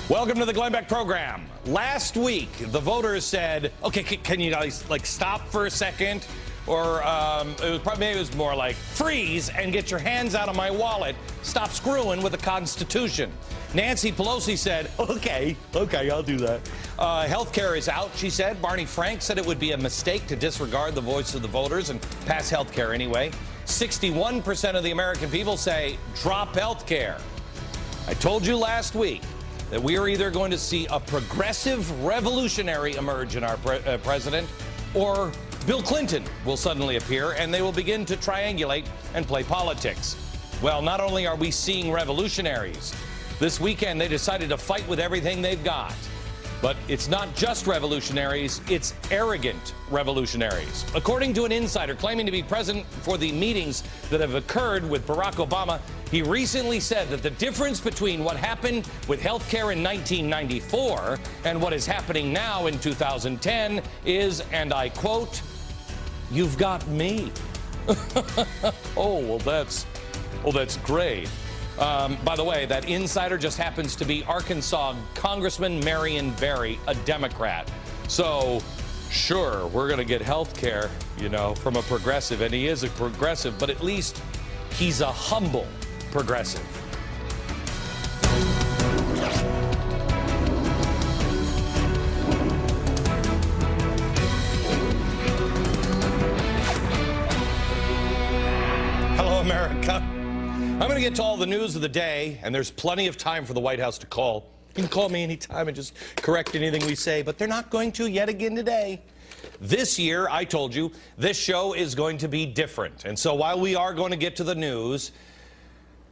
Welcome to the Glenn Beck program. Last week, the voters said, okay, can you guys stop for a second? Or maybe it was more like, freeze and get your hands out of my wallet. Stop screwing with the Constitution. Nancy Pelosi said, okay, I'll do that. Healthcare is out, she said. Barney Frank said it would be a mistake to disregard the voice of the voters and pass healthcare anyway. 61% of the American people say, drop healthcare. I told you last week that we are either going to see a progressive revolutionary emerge in our president, or Bill Clinton will suddenly appear and they will begin to triangulate and play politics. Well, not only are we seeing revolutionaries, this weekend they decided to fight with everything they've got. But it's not just revolutionaries, it's arrogant revolutionaries. According to an insider claiming to be present for the meetings that have occurred with Barack Obama, he recently said that the difference between what happened with health care in 1994 and what is happening now in 2010 is, and I quote, "You've got me." Oh, well, that's great. By the way, that insider just happens to be Arkansas Congressman Marion Barry, a Democrat. So, sure, we're going to get health care, from a progressive, and he is a progressive, but at least he's a humble progressive. Hello, America. I'm going to get to all the news of the day, and there's plenty of time for the White House to call. You can call me anytime and just correct anything we say, but they're not going to yet again today. This year, I told you, this show is going to be different. And so while we are going to get to the news,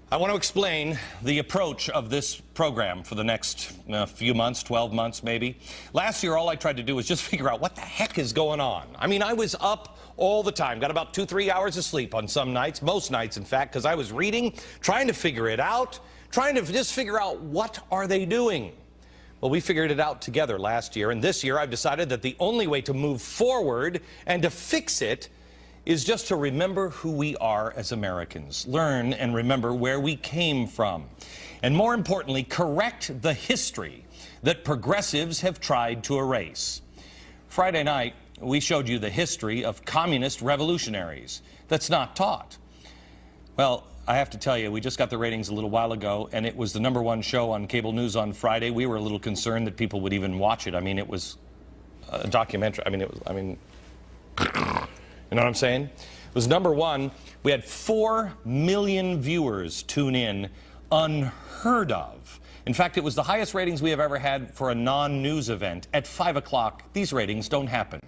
I want to explain the approach of this program for the next few months, 12 months maybe. Last year, all I tried to do was just figure out what the heck is going on. I mean, I was up all the time, got about 2-3 hours of sleep on some nights, most nights, in fact, because I was reading, trying to figure it out, trying to just figure out what are they doing. Well, we figured it out together last year, and this year I've decided that the only way to move forward and to fix it is just to remember who we are as Americans, learn and remember where we came from, and more importantly, correct the history that progressives have tried to erase. Friday night, we showed you the history of communist revolutionaries that's not taught. Well, I have to tell you, we just got the ratings a little while ago, and it was the #1 show on cable news on Friday. We were a little concerned that people would even watch it. I mean, it was a documentary. You know what I'm saying? It was #1. We had 4 million viewers tune in, unheard of. In fact, it was the highest ratings we have ever had for a non-news event. At 5 o'clock, these ratings don't happen.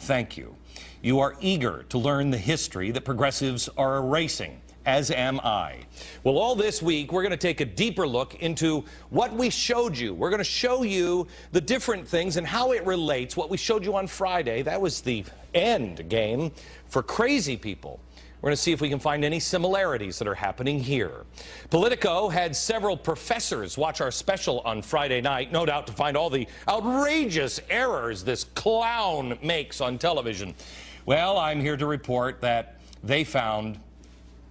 Thank you. You are eager to learn the history that progressives are erasing, as am I. Well, all this week, we're going to take a deeper look into what we showed you. We're going to show you the different things and how it relates. What we showed you on Friday, that was the end game for crazy people. We're going to see if we can find any similarities that are happening here. Politico had several professors watch our special on Friday night, no doubt to find all the outrageous errors this clown makes on television. Well, I'm here to report that they found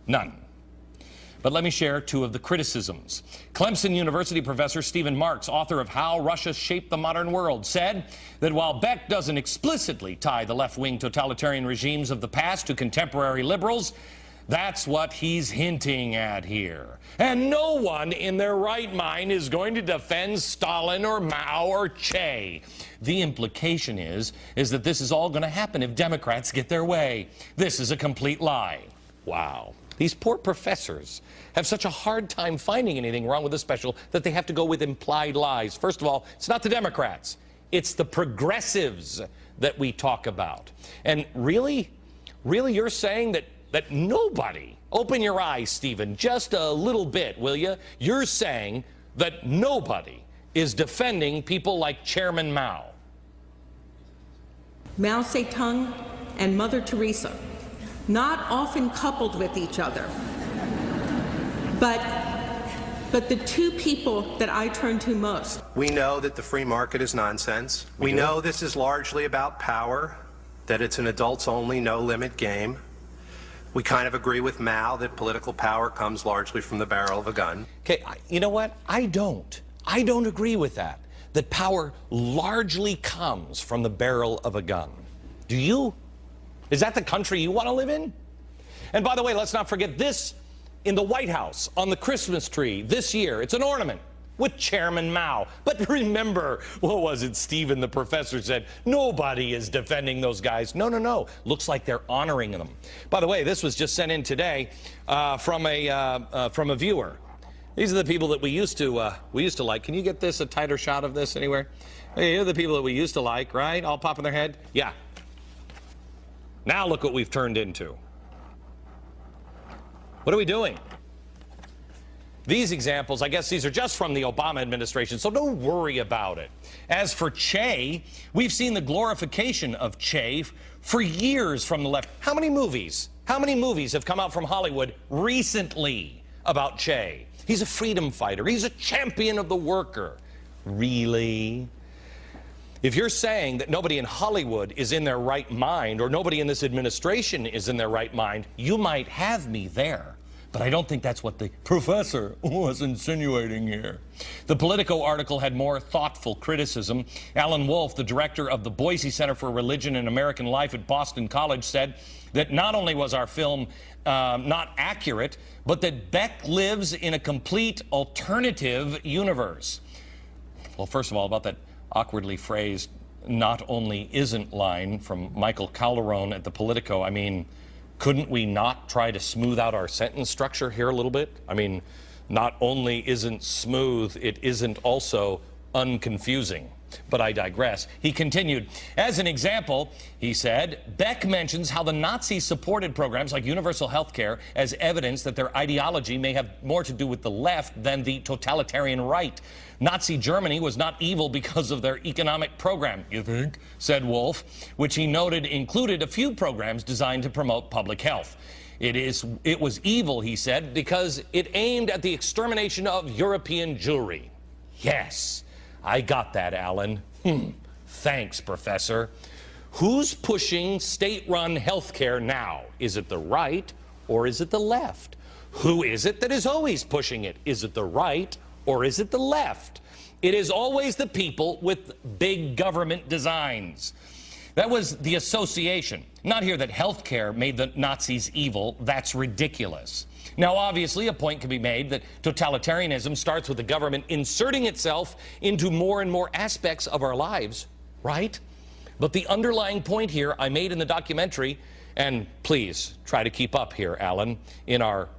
none. But let me share 2 of the criticisms. Clemson University professor Stephen Marks, author of How Russia Shaped the Modern World, said that while Beck doesn't explicitly tie the left-wing totalitarian regimes of the past to contemporary liberals, that's what he's hinting at here. And no one in their right mind is going to defend Stalin or Mao or Che. The implication is that this is all going to happen if Democrats get their way. This is a complete lie. Wow. These poor professors have such a hard time finding anything wrong with the special that they have to go with implied lies. First of all, it's not the Democrats. It's the progressives that we talk about. And really, you're saying that nobody, open your eyes, Stephen, just a little bit, will you? You're saying that nobody is defending people like Chairman Mao. Mao Zedong and Mother Teresa, not often coupled with each other, but the 2 people that I turn to most. We know that the free market is nonsense. We know this is largely about power, that it's an adults-only, no-limit game. We kind of agree with Mao that political power comes largely from the barrel of a gun. Okay, you know what? I don't. I don't agree with that, that power largely comes from the barrel of a gun. Do you? Is that the country you want to live in? And by the way, let's not forget this in the White House on the Christmas tree this year. It's an ornament with Chairman Mao. But remember, what was it Stephen the professor said? Nobody is defending those guys. No, no, no. Looks like they're honoring them. By the way, this was just sent in today from a viewer. These are the people that we used to like. Can you get this a tighter shot of this anywhere? Hey, here are the people that we used to like, right? All popping their head? Yeah. Now look what we've turned into. What are we doing? These examples, I guess these are just from the Obama administration, so don't worry about it. As for Che, we've seen the glorification of Che for years from the left. How many movies have come out from Hollywood recently about Che? He's a freedom fighter. He's a champion of the worker. Really? If you're saying that nobody in Hollywood is in their right mind, or nobody in this administration is in their right mind, you might have me there. But I don't think that's what the professor was insinuating here. The Politico article had more thoughtful criticism. Alan Wolf, the director of the Boise Center for Religion and American Life at Boston College, said that not only was our film not accurate, but that Beck lives in a complete alternative universe. Well, first of all, about that awkwardly phrased "not only isn't" line from Michael Calderon at the Politico, I mean, couldn't we not try to smooth out our sentence structure here a little bit? I mean, not only isn't smooth, it isn't also unconfusing. But I digress. He continued, as an example, he said, Beck mentions how the Nazis supported programs like universal health care as evidence that their ideology may have more to do with the left than the totalitarian right. Nazi Germany was not evil because of their economic program, you think? Said Wolf, which he noted included a few programs designed to promote public health. It was evil, he said, because it aimed at the extermination of European Jewry. Yes. I got that, Alan. Thanks, Professor. Who's pushing state-run health care now? Is it the right or is it the left? Who is it that is always pushing it? Is it the right or is it the left? It is always the people with big government designs. That was the association. Not here that health care made the Nazis evil. That's ridiculous. Now, obviously, a point can be made that totalitarianism starts with the government inserting itself into more and more aspects of our lives, right? But the underlying point here I made in the documentary, and please try to keep up here, Alan, in our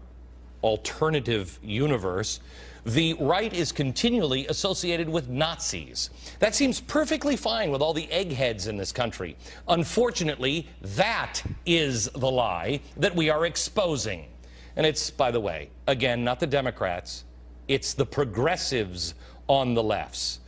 alternative universe, the right is continually associated with Nazis. That seems perfectly fine with all the eggheads in this country. Unfortunately, that is the lie that we are exposing. And it's, by the way, again, not the Democrats, it's the progressives on the left.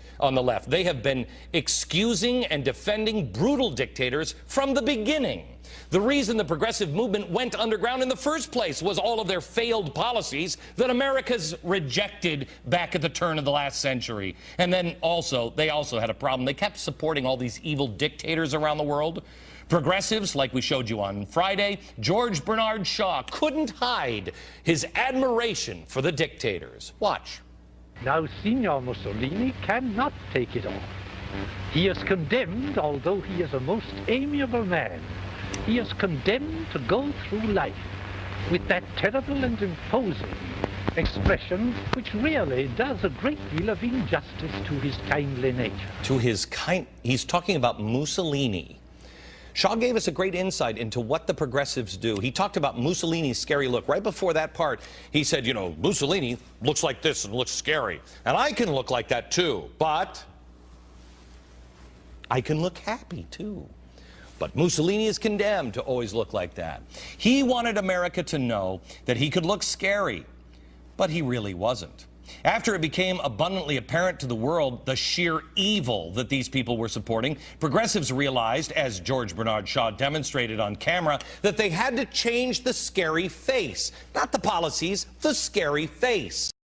They have been excusing and defending brutal dictators from the beginning. The reason the progressive movement went underground in the first place was all of their failed policies that America's rejected back at the turn of the last century. And then they also had a problem. They kept supporting all these evil dictators around the world. Progressives, like we showed you on Friday, George Bernard Shaw couldn't hide his admiration for the dictators. Watch. Now, Signor Mussolini cannot take it off. He is condemned, although he is a most amiable man. He is condemned to go through life with that terrible and imposing expression which really does a great deal of injustice to his kindly nature. He's talking about Mussolini. Shaw gave us a great insight into what the progressives do. He talked about Mussolini's scary look. Right before that part, he said, you know, Mussolini looks like this and looks scary. And I can look like that too, but I can look happy too. But Mussolini is condemned to always look like that. He wanted America to know that he could look scary, but he really wasn't. After it became abundantly apparent to the world the sheer evil that these people were supporting, progressives realized, as George Bernard Shaw demonstrated on camera, that they had to change the scary face. Not the policies, the scary face.